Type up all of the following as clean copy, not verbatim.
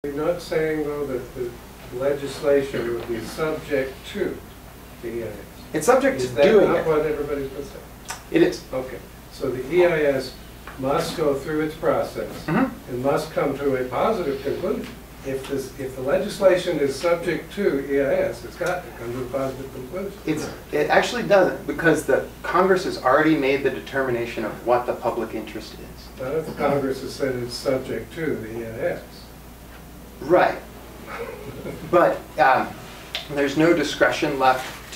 You're not saying, though, that the legislation would be subject to the EIS? It's subject to doing it. Is that not what everybody's been saying? It is. Okay. So the EIS must go through its process and must come to a positive conclusion. If the legislation is subject to EIS, it's got to come to a positive conclusion. It actually doesn't, because the Congress has already made the determination of what the public interest is. None of the Congress has said it's subject to the EIS. Right. But there's no discretion left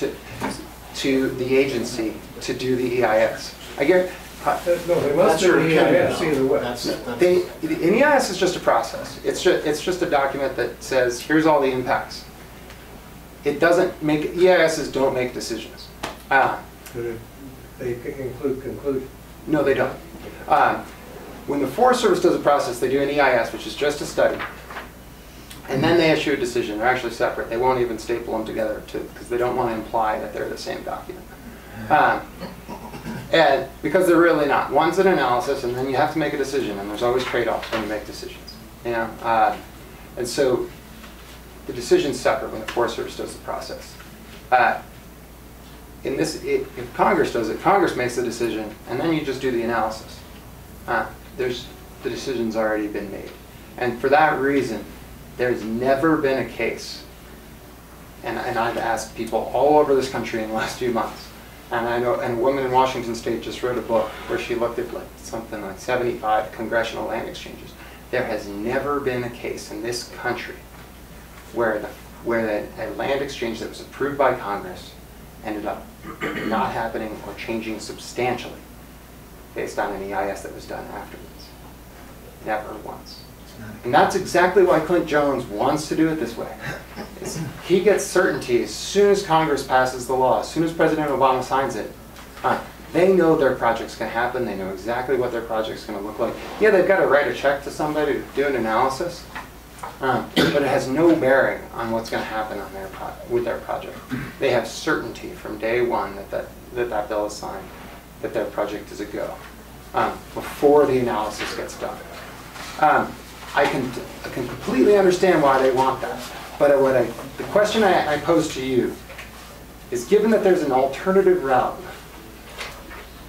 to the agency to do the EIS. I guarantee. No, they must do the EIS either way. An EIS is just a process. It's just a document that says, here's all the impacts. It doesn't make, EISs don't make decisions. They include conclusions. No, they don't. When the Forest Service does a process, they do an EIS, which is just a study. And then they issue a decision. They're actually separate. They won't even staple them together because they don't want to imply that they're the same document. And because they're really not. One's an analysis, and then you have to make a decision, and there's always trade-offs when you make decisions. You know? And so the decision's separate when the Forest Service does the process. If Congress does it, Congress makes the decision, and then you just do the analysis. The decision's already been made. And for that reason, there's never been a case, and I've asked people all over this country in the last few months, and I know, and a woman in Washington State just wrote a book where she looked at something like 75 congressional land exchanges. There has never been a case in this country where a land exchange that was approved by Congress ended up not happening or changing substantially based on an EIS that was done afterwards. Never once. And that's exactly why Clint Jones wants to do it this way. He gets certainty as soon as Congress passes the law, as soon as President Obama signs it. They know their project's going to happen. They know exactly what their project's going to look like. Yeah, they've got to write a check to somebody to do an analysis, but it has no bearing on what's going to happen on with their project. They have certainty from day one that bill is signed, that their project is a go, before the analysis gets done. I can completely understand why they want that, but the question I pose to you is, given that there's an alternative route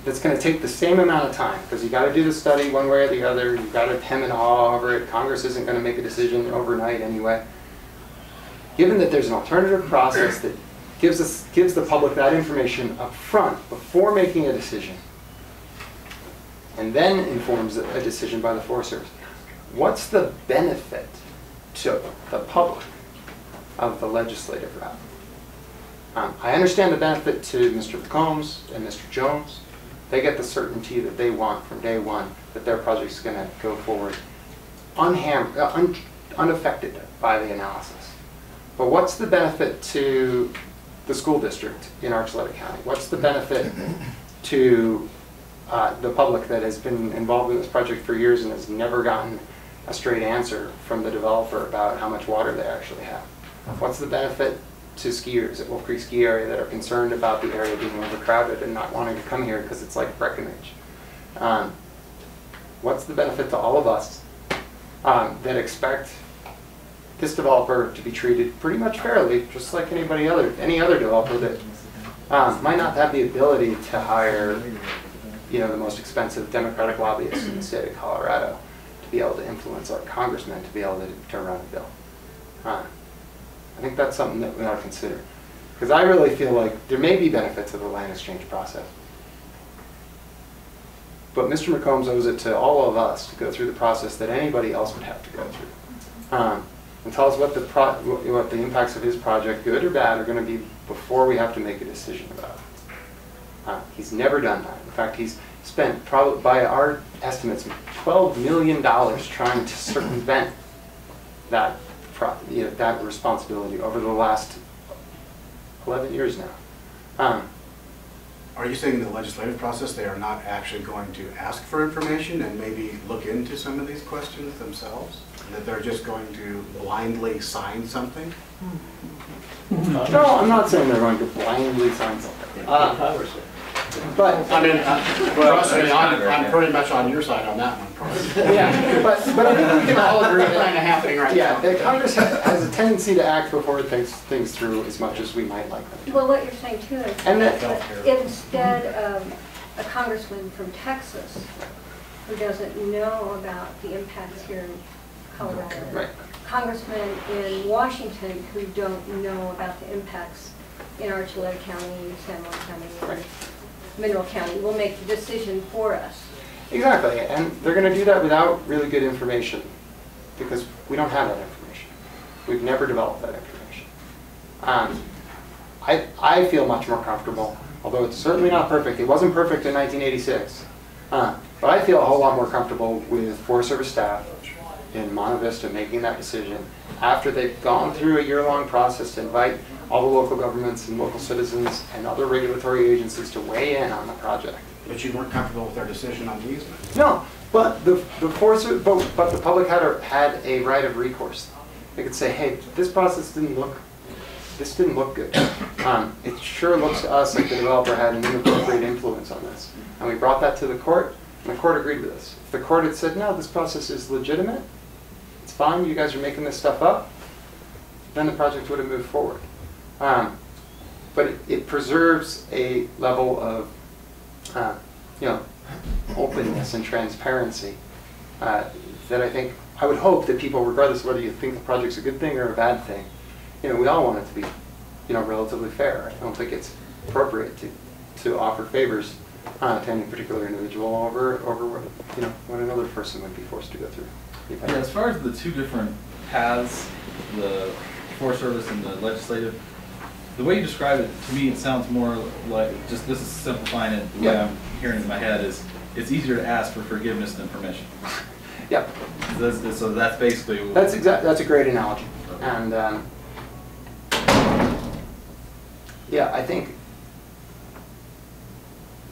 that's going to take the same amount of time, because you've got to do the study one way or the other, you've got to hem and haw over it, Congress isn't going to make a decision overnight anyway. Given that there's an alternative process that gives the public that information up front before making a decision, and then informs a decision by the Forest Service, what's the benefit to the public of the legislative route? I understand the benefit to Mr. Combs and Mr. Jones. They get the certainty that they want from day one that their project's going to go forward unaffected by the analysis. But what's the benefit to the school district in Archuleta County? What's the benefit to the public that has been involved in this project for years and has never gotten a straight answer from the developer about how much water they actually have? What's the benefit to skiers at Wolf Creek Ski Area that are concerned about the area being overcrowded and not wanting to come here because it's like Breckenridge? What's the benefit to all of us that expect this developer to be treated pretty much fairly, just like any other developer that might not have the ability to hire, the most expensive Democratic lobbyists in the state of Colorado to be able to influence our congressmen to be able to turn around a bill? I think that's something that we ought to consider. Because I really feel like there may be benefits of the land exchange process. But Mr. McCombs owes it to all of us to go through the process that anybody else would have to go through. And tell us what the impacts of his project, good or bad, are going to be before we have to make a decision about it. He's never done that. In fact, he's spent, probably by our estimates, $12 million trying to circumvent that responsibility over the last 11 years now. Are you saying in the legislative process they are not actually going to ask for information and maybe look into some of these questions themselves? And that they're just going to blindly sign something? No, I'm not saying they're going to blindly sign something. Congress. But I mean, trust me, I'm pretty much on your side on that one, probably. yeah, but I think we can all agree Kind of that, happening right yeah, now. that Congress has a tendency to act before it thinks things through as much as we might like them to. Well, what you're saying too is And that- that instead of a congressman from Texas who doesn't know about the impacts here in Colorado, Right. congressmen in Washington who don't know about the impacts in Archuleta County, San Juan County, Right. and Mineral County will make the decision for us. Exactly, and they're going to do that without really good information, because we don't have that information. We've never developed that information. I feel much more comfortable, although it's certainly not perfect. It wasn't perfect in 1986, but I feel a whole lot more comfortable with Forest Service staff in Monte Vista making that decision after they've gone through a year-long process to invite all the local governments and local citizens and other regulatory agencies to weigh in on the project. But you weren't comfortable with their decision on the easement. No, but the public had a right of recourse. They could say, hey, this process didn't look good. It sure looks to us like the developer had an inappropriate influence on this. And we brought that to the court, and the court agreed with us. If the court had said, no, this process is legitimate, it's fine, you guys are making this stuff up, then the project would have moved forward. But it preserves a level of openness and transparency that I would hope that people, regardless of whether you think the project's a good thing or a bad thing, we all want it to be, relatively fair. I don't think it's appropriate to offer favors to any particular individual over what another person would be forced to go through. Yeah, as far as the two different paths, the Forest Service and the legislative, the way you describe it, to me, it sounds more like, just this is simplifying it, the way I'm hearing it in my head is, it's easier to ask for forgiveness than permission. Yep. So that's basically... That's a great analogy. And I think,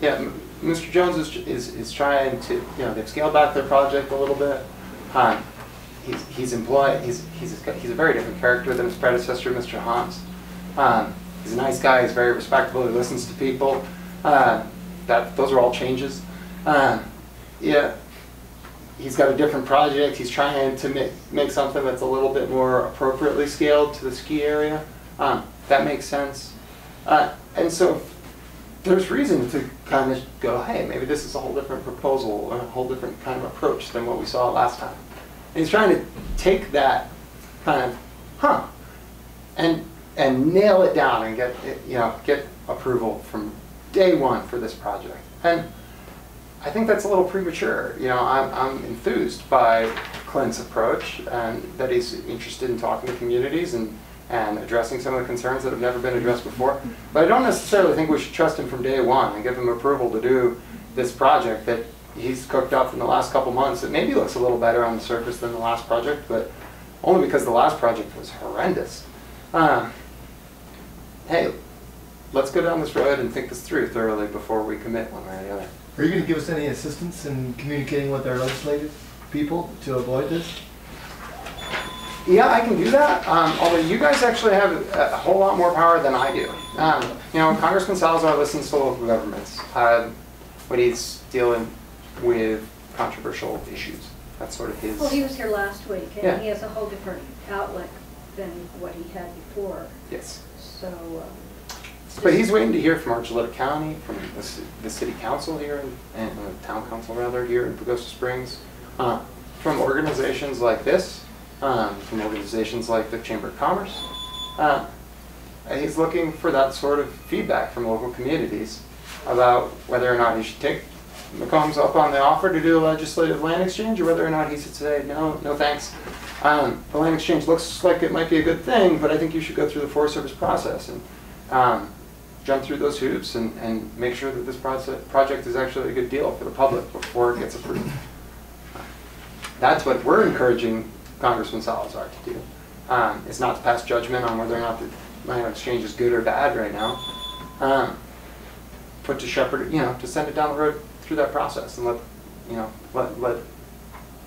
Mr. Jones is trying to, they've scaled back their project a little bit. He's a very different character than his predecessor, Mr. Hans. He's a nice guy, he's very respectable, he listens to people. Those are all changes. He's got a different project, he's trying to make something that's a little bit more appropriately scaled to the ski area. That makes sense. And so there's reason to kind of go, hey, maybe this is a whole different proposal, or a whole different kind of approach than what we saw last time. And he's trying to take that kind of, and nail it down and get approval from day one for this project. And I think that's a little premature. I'm enthused by Clint's approach and that he's interested in talking to communities and addressing some of the concerns that have never been addressed before. But I don't necessarily think we should trust him from day one and give him approval to do this project that he's cooked up in the last couple months. It maybe looks a little better on the surface than the last project, but only because the last project was horrendous. Hey, let's go down this road and think this through thoroughly before we commit one way or the other. Are you going to give us any assistance in communicating with our legislative people to avoid this? Yeah, I can do that, although you guys actually have a whole lot more power than I do. Congressman Salazar listens to local governments when he's dealing with controversial issues. That's sort of his... Well, he was here last week, and Yeah. he has a whole different outlook than what he had before. Yes. So... But he's waiting to hear from Archuleta County, from the city council here, and the town council rather, here in Pagosa Springs, from organizations like this, from organizations like the Chamber of Commerce. And he's looking for that sort of feedback from local communities about whether or not he should take McCombs up on the offer to do a legislative land exchange, or whether or not he should say, no thanks. The land exchange looks like it might be a good thing, but I think you should go through the Forest Service process and jump through those hoops and make sure that this project is actually a good deal for the public before it gets approved. That's what we're encouraging Congressman Salazar to do. Is not to pass judgment on whether or not the land exchange is good or bad right now, but to shepherd, to send it down the road through that process and let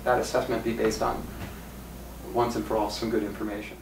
that assessment be based on once and for all some good information.